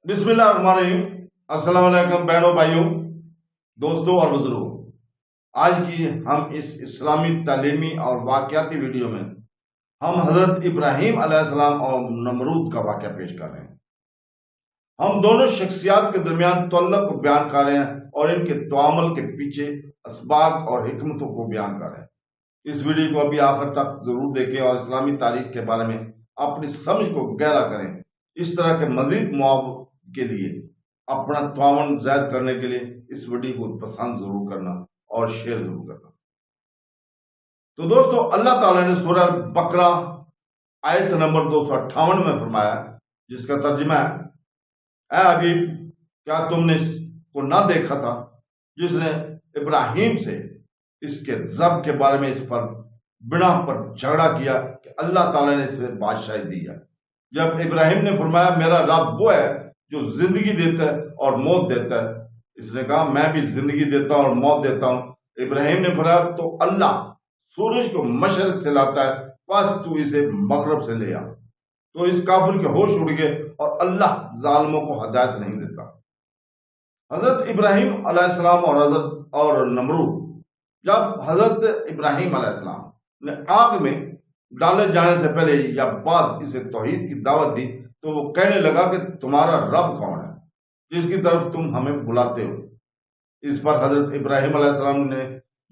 बिस्मिल्लाहिर्रहमानिर्रहीम। अस्सलाम वालेकुम बहनों भाइयों, दोस्तों और बुजुर्गों। आज की हम इस इस्लामी तालीमी और वाक़याती वीडियो में हम हजरत इब्राहीम अलैहिस्सलाम और नमरूद का वाक़या पेश कर रहे हैं। हम दोनों शख्सियात के दरमियान तअल्लुक़ को बयान कर रहे हैं और इनके तआमुल के पीछे असबाब और हिकमतों को बयान कर रहे हैं। इस वीडियो को अभी आखिर तक जरूर देखें और इस्लामी तारीख के बारे में अपनी समझ को गहरा करें। इस तरह के मजीद मुआवजे के लिए अपना तावन जाहिर करने के लिए इस वीडियो को पसंद जरूर करना और शेयर जरूर करना। तो दोस्तों, अल्लाह ताला ने सूरह बकरा आयत नंबर 258 में फरमाया, जिसका तर्जुमा है, ऐ हबीब, क्या तुमने इसको ना देखा था जिसने इब्राहिम से इसके रब के बारे में इस पर बिना पर झगड़ा किया कि अल्लाह ताला ने इसे बादशाही दी है। जब इब्राहिम ने फरमाया मेरा रब वो है जो जिंदगी देता है और मौत देता है, इसने कहा मैं भी जिंदगी देता हूं और मौत देता हूं। इब्राहिम ने फरमाया तो अल्लाह सूरज को मशरक से लाता है, बस तू इसे मगरब से ले आ। तो इस काफिर के होश उड़ गए और अल्लाह जालिमों को हिदायत नहीं देता। हजरत इब्राहिम अलैहिस्सलाम और नमरूद, जब हजरत इब्राहिम अलैहिस्सलाम ने आग में डाले जाने से पहले या बाद इसे तौहीद की दावत दी, तो वो कहने लगा कि तुम्हारा रब कौन है जिसकी तरफ तुम हमें बुलाते हो। इस पर हजरत इब्राहिम अलैहिस्सलाम ने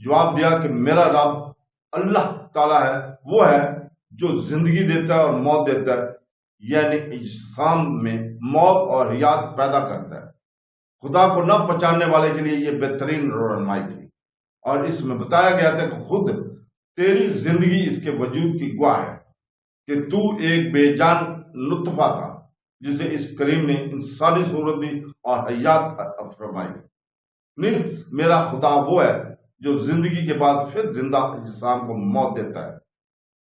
जवाब दिया कि मेरा रब अल्लाह ताला है, वो है जो जिंदगी देता है और मौत देता है, यानी इंसान में मौत और हयात पैदा करता है। खुदा को न पहचानने वाले के लिए यह बेहतरीन रहनुमाई थी और इसमें बताया गया था कि खुद तेरी जिंदगी इसके वजूद की गवाह है कि तू एक बेजान लुत्फा था जिसे इस करीम ने इंसानी सूरत दी और हयात फरमाई। निस मेरा खुदा वो है जो जिंदगी के बाद फिर जिंदा इंसान को मौत देता है।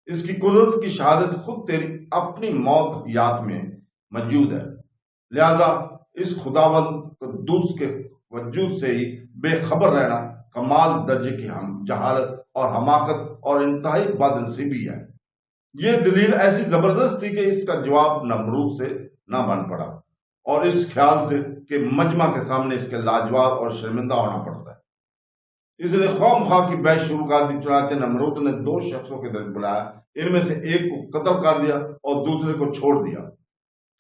इसकी कुदरत की शहादत खुद तेरी अपनी मौत हयात में मौजूद है। लिहाजा इस खुदावंद कुद्दूस के वजूद से ही बेखबर रहना कमाल दर्जे की हम जहालत और हमाकत और इंतहाई बदनसीबी है। ये दलील ऐसी जबरदस्त थी कि इसका जवाब नमरूद से ना बन पड़ा और इस ख्याल से कि मजमा के सामने इसके लाजवाब और शर्मिंदा होना पड़ता है, इसलिए खौम खा की बैच शुरू कर दी। चुनाचे नमरूद ने दो शख्सों के दर बुलाया, इनमें से एक को कत्ल कर दिया और दूसरे को छोड़ दिया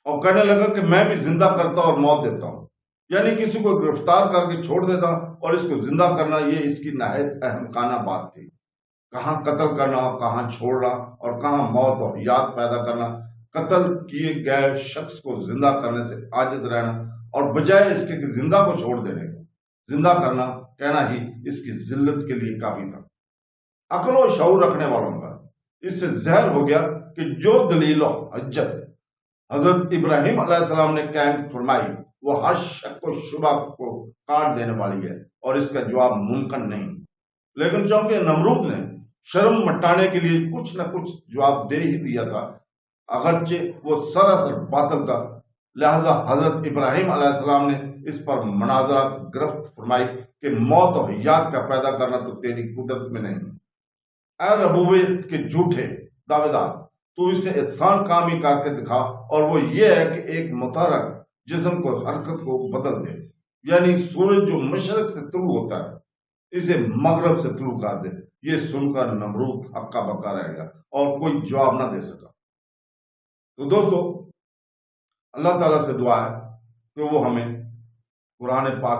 और कहने लगा कि मैं भी जिंदा करता और मौत देता हूं, यानी किसी को गिरफ्तार करके छोड़ देता और इसको जिंदा करना, ये इसकी नहायत अहमकाना बात थी। कहाँ कत्ल करना, कहाँ छोड़ना और कहाँ मौत और हयात पैदा करना। कत्ल किए गए शख्स को जिंदा करने से आजिज रहना और बजाय इसके कि जिंदा को छोड़ देने को जिंदा करना कहना ही इसकी जिल्लत के लिए काफी था। अक्ल और शऊर रखने वालों का इससे जहर हो गया कि जो दलील हज्जत हजरत इब्राहिम अलैहिस्सलाम ने कायम फरमाई वो हर शक व शुबा को काट देने वाली है और इसका जवाब मुमकिन नहीं। लेकिन चूंकि नमरूद ने शर्म मटाने के लिए कुछ न कुछ जवाब दे ही दिया था, अगरचे वो सरासर बातिल था, लिहाजा हजरत इब्राहिम अलैहिस्सलाम ने इस पर मुनाजरा गिरफ्त फरमाई कि मौत और हयात का पैदा करना तो तेरी कुदरत में नहीं। ऐ रबूबियत के झूठे दावेदार, तू इसे एहसान कामी करके दिखा और वो ये है कि एक मुतहर्रिक जिस्म को हरकत को बदल दे, यानी सूरज जो मशरक से तुलू होता है इसे मगरब से तुलू कर दे। ये सुनकर नमरूद हक्का बक्का रह गया और कोई जवाब ना दे सका। तो दोस्तों, अल्लाह ताला से दुआ है कि वो हमें कुरान पाक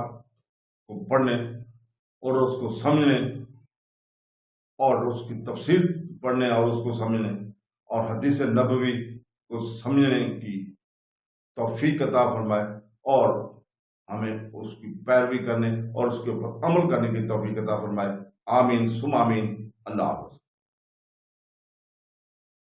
को पढ़ने और उसको समझने और उसकी तफसीर पढ़ने और उसको समझने और हदीस नबवी को समझने की तौफीक अता फरमाए और हमें उसकी पैरवी करने और उसके ऊपर अमल करने की तौफीक अता फरमाए। आमीन सुम आमीन। अल्लाह हाफ़िज़।